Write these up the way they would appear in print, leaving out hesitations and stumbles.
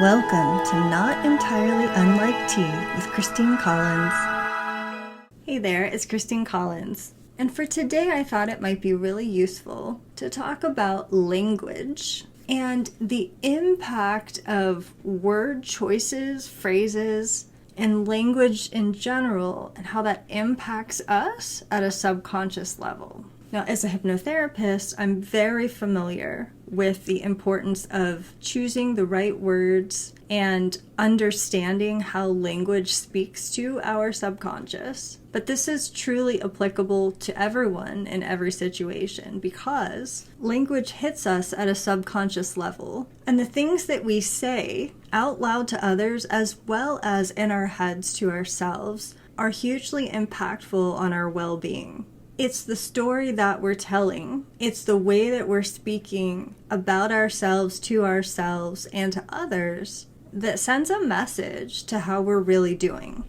Welcome to Not Entirely Unlike Tea with Christine Collins. Hey there, it's Christine Collins. And for today, I thought it might be really useful to talk about language and the impact of word choices, phrases, and language in general, and how that impacts us at a subconscious level. Now, as a hypnotherapist, I'm very familiar with the importance of choosing the right words and understanding how language speaks to our subconscious. But this is truly applicable to everyone in every situation because language hits us at a subconscious level. And the things that we say out loud to others, as well as in our heads to ourselves, are hugely impactful on our well-being. It's the story that we're telling. It's the way that we're speaking about ourselves to ourselves and to others that sends a message to how we're really doing.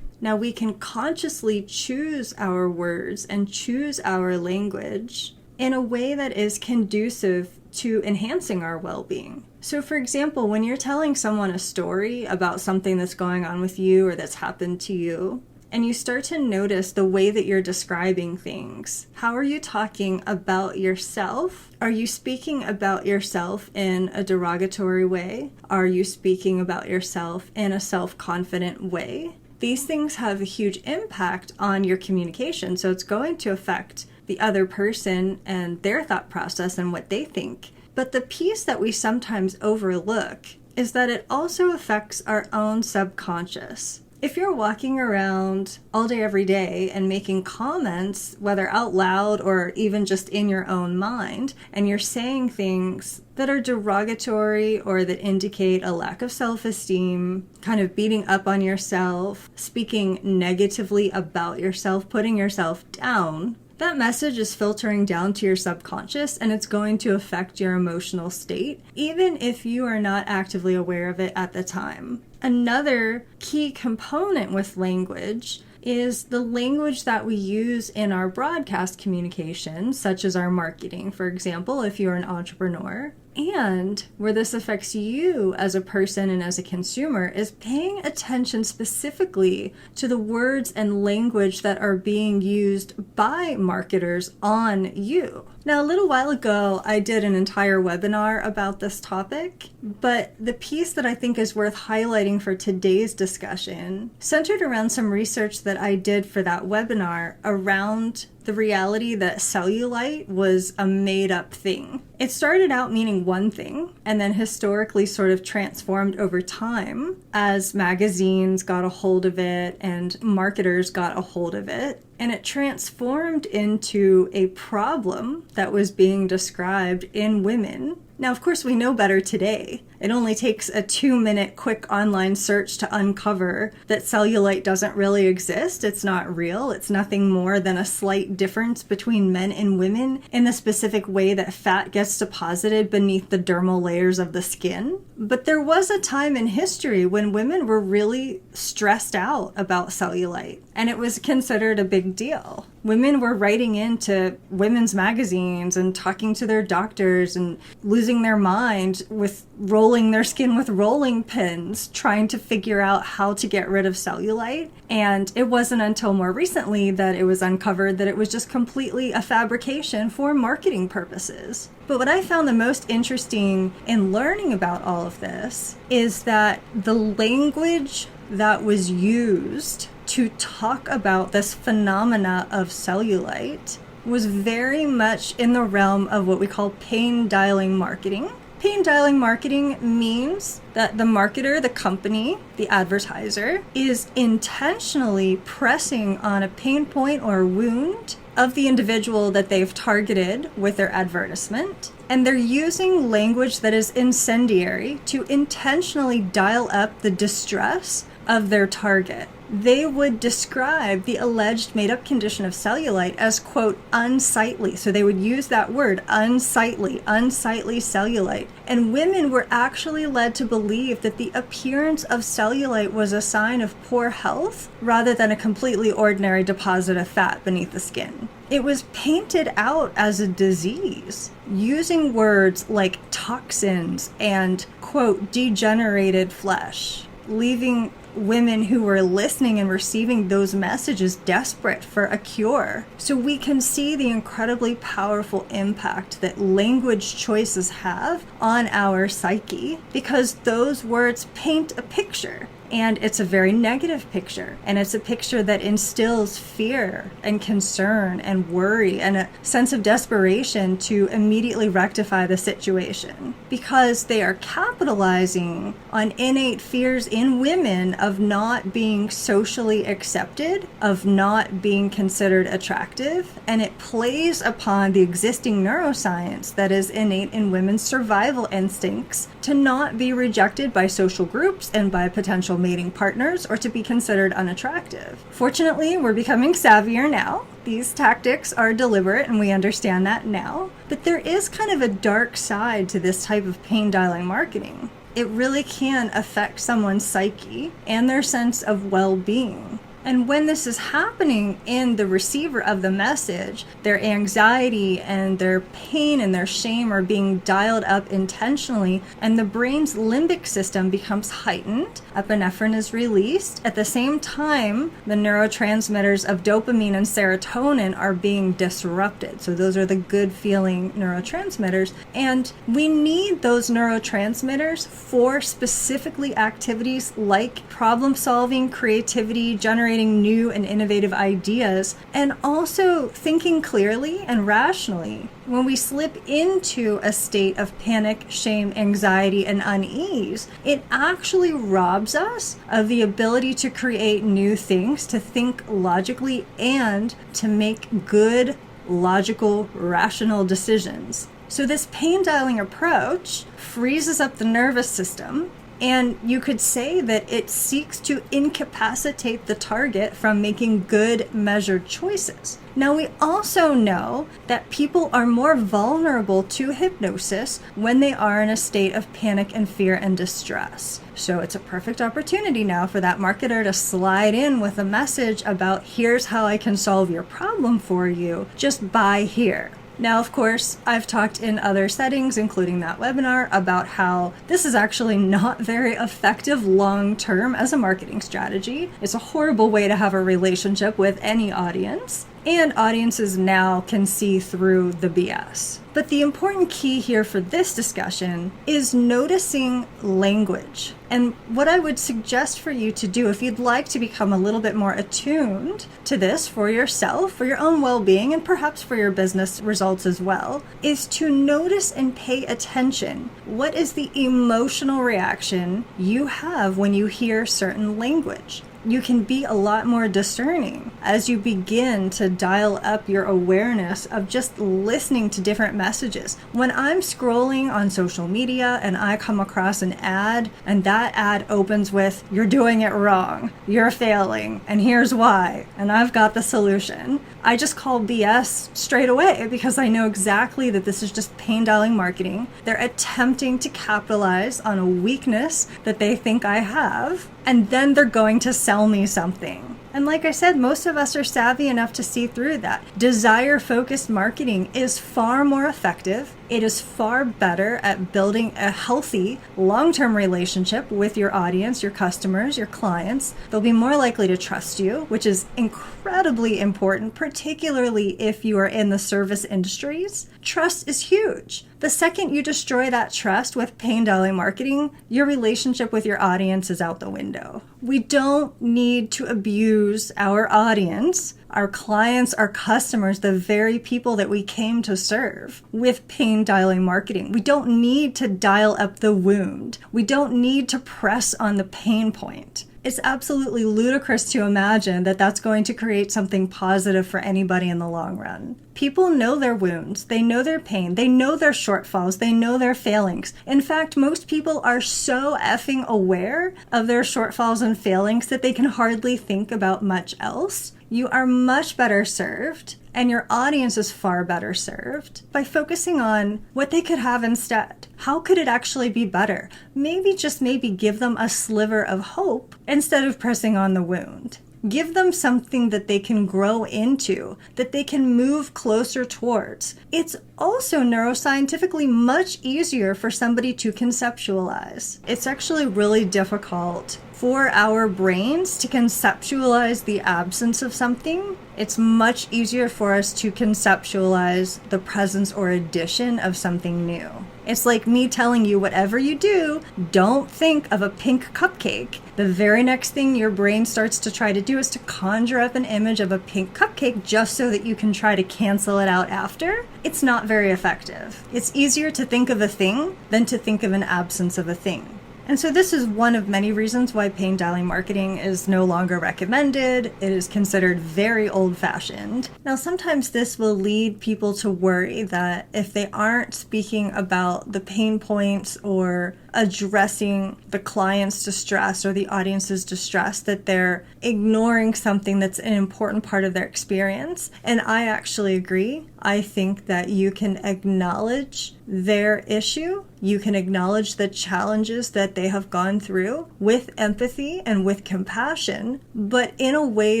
Now, we can consciously choose our words and choose our language in a way that is conducive to enhancing our well-being. So, for example, when you're telling someone a story about something that's going on with you or that's happened to you, and you start to notice the way that you're describing things. How are you talking about yourself? Are you speaking about yourself in a derogatory way? Are you speaking about yourself in a self-confident way? These things have a huge impact on your communication, so it's going to affect the other person and their thought process and what they think. But the piece that we sometimes overlook is that it also affects our own subconscious. If you're walking around all day, every day and making comments, whether out loud or even just in your own mind, and you're saying things that are derogatory or that indicate a lack of self-esteem, kind of beating up on yourself, speaking negatively about yourself, putting yourself down, that message is filtering down to your subconscious and it's going to affect your emotional state, even if you are not actively aware of it at the time. Another key component with language is the language that we use in our broadcast communication, such as our marketing, for example, if you're an entrepreneur. And where this affects you as a person and as a consumer is paying attention specifically to the words and language that are being used by marketers on you. Now, a little while ago, I did an entire webinar about this topic, but the piece that I think is worth highlighting for today's discussion centered around some research that I did for that webinar around the reality that cellulite was a made-up thing. It started out meaning one thing, and then historically sort of transformed over time as magazines got a hold of it and marketers got a hold of it. And it transformed into a problem that was being described in women. Now, of course, we know better today. It only takes a 2-minute quick online search to uncover that cellulite doesn't really exist. It's not real. It's nothing more than a slight difference between men and women in the specific way that fat gets deposited beneath the dermal layers of the skin. But there was a time in history when women were really stressed out about cellulite, and it was considered a big deal. Women were writing into women's magazines and talking to their doctors and losing their mind with rolling their skin with rolling pins, trying to figure out how to get rid of cellulite. And it wasn't until more recently that it was uncovered that it was just completely a fabrication for marketing purposes. But what I found the most interesting in learning about all of this is that the language that was used to talk about this phenomena of cellulite was very much in the realm of what we call pain dialing marketing. Pain dialing marketing means that the marketer, the company, the advertiser, is intentionally pressing on a pain point or wound of the individual that they've targeted with their advertisement. And they're using language that is incendiary to intentionally dial up the distress of their target. They would describe the alleged made-up condition of cellulite as, quote, unsightly. So they would use that word, unsightly cellulite. And women were actually led to believe that the appearance of cellulite was a sign of poor health rather than a completely ordinary deposit of fat beneath the skin. it was painted out as a disease, using words like toxins and, quote, degenerated flesh, leaving women who were listening and receiving those messages desperate for a cure. So we can see the incredibly powerful impact that language choices have on our psyche, because those words paint a picture. And it's a very negative picture. And it's a picture that instills fear and concern and worry and a sense of desperation to immediately rectify the situation, because they are capitalizing on innate fears in women of not being socially accepted, of not being considered attractive. And it plays upon the existing neuroscience that is innate in women's survival instincts to not be rejected by social groups and by potential mating partners, or to be considered unattractive. Fortunately, we're becoming savvier now. These tactics are deliberate and we understand that now. But there is kind of a dark side to this type of pain dialing marketing. It really can affect someone's psyche and their sense of well-being. And when this is happening in the receiver of the message, their anxiety and their pain and their shame are being dialed up intentionally, and the brain's limbic system becomes heightened. Epinephrine is released. At the same time, the neurotransmitters of dopamine and serotonin are being disrupted. So those are the good feeling neurotransmitters. And we need those neurotransmitters for specifically activities like problem solving, creativity, generating new and innovative ideas, and also thinking clearly and rationally. When we slip into a state of panic, shame, anxiety, and unease, it actually robs us of the ability to create new things, to think logically, and to make good, logical, rational decisions. So this pain dialing approach freezes up the nervous system, and you could say that it seeks to incapacitate the target from making good, measured choices. Now, we also know that people are more vulnerable to hypnosis when they are in a state of panic and fear and distress. So it's a perfect opportunity now for that marketer to slide in with a message about, here's how I can solve your problem for you. Just buy here. Now, of course, I've talked in other settings, including that webinar, about how this is actually not very effective long-term as a marketing strategy. It's a horrible way to have a relationship with any audience. And audiences now can see through the BS. But the important key here for this discussion is noticing language. And what I would suggest for you to do, if you'd like to become a little bit more attuned to this for yourself, for your own well-being, and perhaps for your business results as well, is to notice and pay attention. What is the emotional reaction you have when you hear certain language? You can be a lot more discerning as you begin to dial up your awareness of just listening to different messages. When I'm scrolling on social media and I come across an ad, and that ad opens with, "You're doing it wrong, you're failing, and here's why, and I've got the solution," I just call BS straight away, because I know exactly that this is just pain dialing marketing. They're attempting to capitalize on a weakness that they think I have, and then they're going to sell me something. And like I said, most of us are savvy enough to see through that. Desire-focused marketing is far more effective. It is far better at building a healthy, long-term relationship with your audience, your customers, your clients. They'll be more likely to trust you, which is incredibly important, particularly if you are in the service industries. Trust is huge. The second you destroy that trust with pain dialing marketing, your relationship with your audience is out the window. We don't need to abuse our audience, our clients, our customers, the very people that we came to serve, with pain dialing marketing. We don't need to dial up the wound. We don't need to press on the pain point. It's absolutely ludicrous to imagine that that's going to create something positive for anybody in the long run. People know their wounds, they know their pain, they know their shortfalls, they know their failings. In fact, most people are so effing aware of their shortfalls and failings that they can hardly think about much else. You are much better served, and your audience is far better served, by focusing on what they could have instead. How could it actually be better? Maybe, just maybe, give them a sliver of hope instead of pressing on the wound. Give them something that they can grow into, that they can move closer towards. It's also neuroscientifically much easier for somebody to conceptualize. It's actually really difficult for our brains to conceptualize the absence of something. It's much easier for us to conceptualize the presence or addition of something new. It's like me telling you, whatever you do, don't think of a pink cupcake. The very next thing your brain starts to try to do is to conjure up an image of a pink cupcake just so that you can try to cancel it out after. It's not very effective. It's easier to think of a thing than to think of an absence of a thing. And so this is one of many reasons why pain dialing marketing is no longer recommended. It is considered very old-fashioned. Now, sometimes this will lead people to worry that if they aren't speaking about the pain points or addressing the client's distress or the audience's distress, that they're ignoring something that's an important part of their experience. And I actually agree. I think that you can acknowledge their issue. You can acknowledge the challenges that they have gone through with empathy and with compassion, but in a way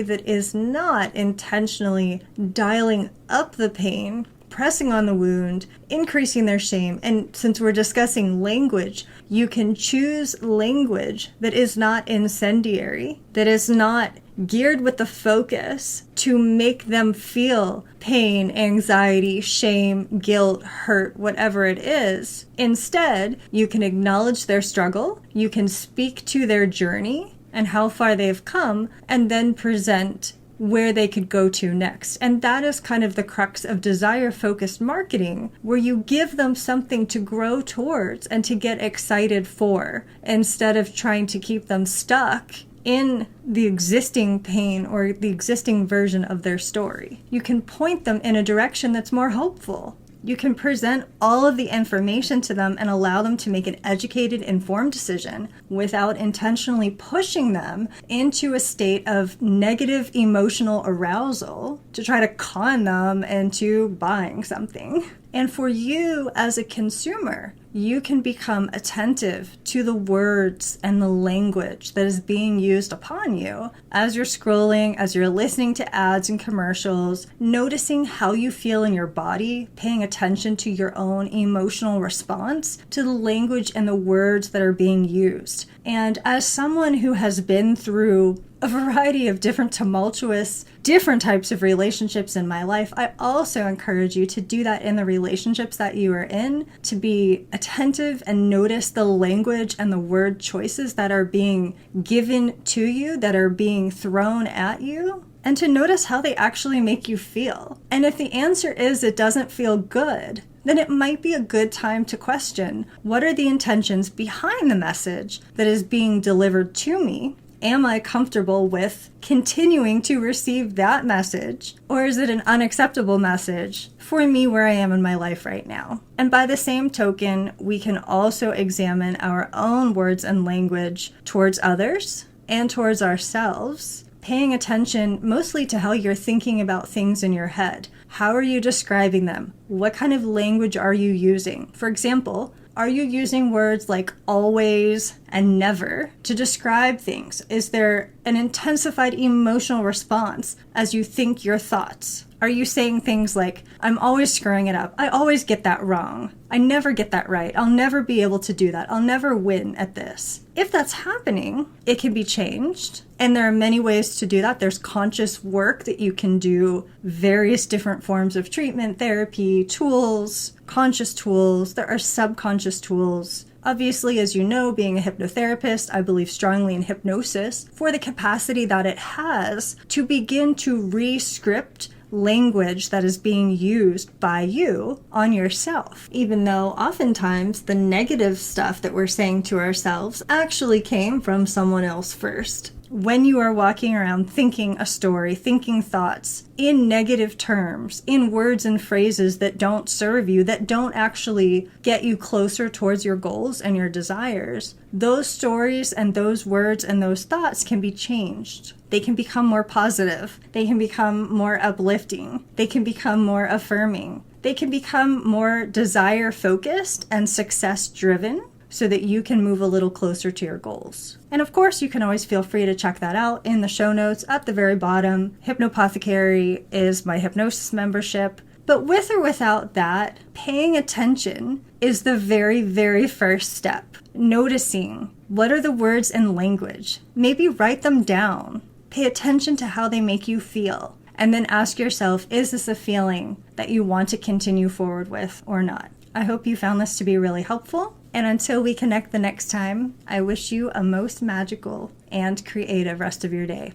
that is not intentionally dialing up the pain, pressing on the wound, increasing their shame. And since we're discussing language, you can choose language that is not incendiary, that is not geared with the focus to make them feel pain, anxiety, shame, guilt, hurt, whatever it is. Instead, you can acknowledge their struggle, you can speak to their journey and how far they've come, and then present where they could go to next. And that is kind of the crux of desire-focused marketing, where you give them something to grow towards and to get excited for, instead of trying to keep them stuck in the existing pain or the existing version of their story. You can point them in a direction that's more hopeful. You can present all of the information to them and allow them to make an educated, informed decision without intentionally pushing them into a state of negative emotional arousal to try to con them into buying something. And for you as a consumer, you can become attentive to the words and the language that is being used upon you as you're scrolling, as you're listening to ads and commercials, noticing how you feel in your body, paying attention to your own emotional response to the language and the words that are being used. And as someone who has been through a variety of different tumultuous, different types of relationships in my life, I also encourage you to do that in the relationships that you are in, to be attentive and notice the language and the word choices that are being given to you, that are being thrown at you, and to notice how they actually make you feel. And if the answer is it doesn't feel good, then it might be a good time to question, what are the intentions behind the message that is being delivered to me? Am I comfortable with continuing to receive that message? Or is it an unacceptable message for me where I am in my life right now? And by the same token, we can also examine our own words and language towards others and towards ourselves, paying attention mostly to how you're thinking about things in your head. How are you describing them? What kind of language are you using? For example, are you using words like always and never to describe things? Is there an intensified emotional response as you think your thoughts? Are you saying things like, I'm always screwing it up. I always get that wrong. I never get that right. I'll never be able to do that. I'll never win at this. If that's happening, it can be changed. And there are many ways to do that. There's conscious work that you can do, various different forms of treatment, therapy, tools, conscious tools. There are subconscious tools. Obviously, as you know, being a hypnotherapist, I believe strongly in hypnosis for the capacity that it has to begin to re-script language that is being used by you on yourself, even though oftentimes the negative stuff that we're saying to ourselves actually came from someone else first. When you are walking around thinking a story, thinking thoughts in negative terms, in words and phrases that don't serve you, that don't actually get you closer towards your goals and your desires, those stories and those words and those thoughts can be changed. They can become more positive. They can become more uplifting. They can become more affirming. They can become more desire-focused and success-driven, so that you can move a little closer to your goals. And of course, you can always feel free to check that out in the show notes at the very bottom. Hypno-Pothecary is my hypnosis membership. But with or without that, paying attention is the very, very first step. Noticing what are the words and language. Maybe write them down. Pay attention to how they make you feel. And then ask yourself, is this a feeling that you want to continue forward with or not? I hope you found this to be really helpful. And until we connect the next time, I wish you a most magical and creative rest of your day.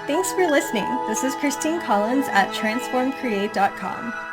Thanks for listening. This is Christine Collins at transformcreate.com.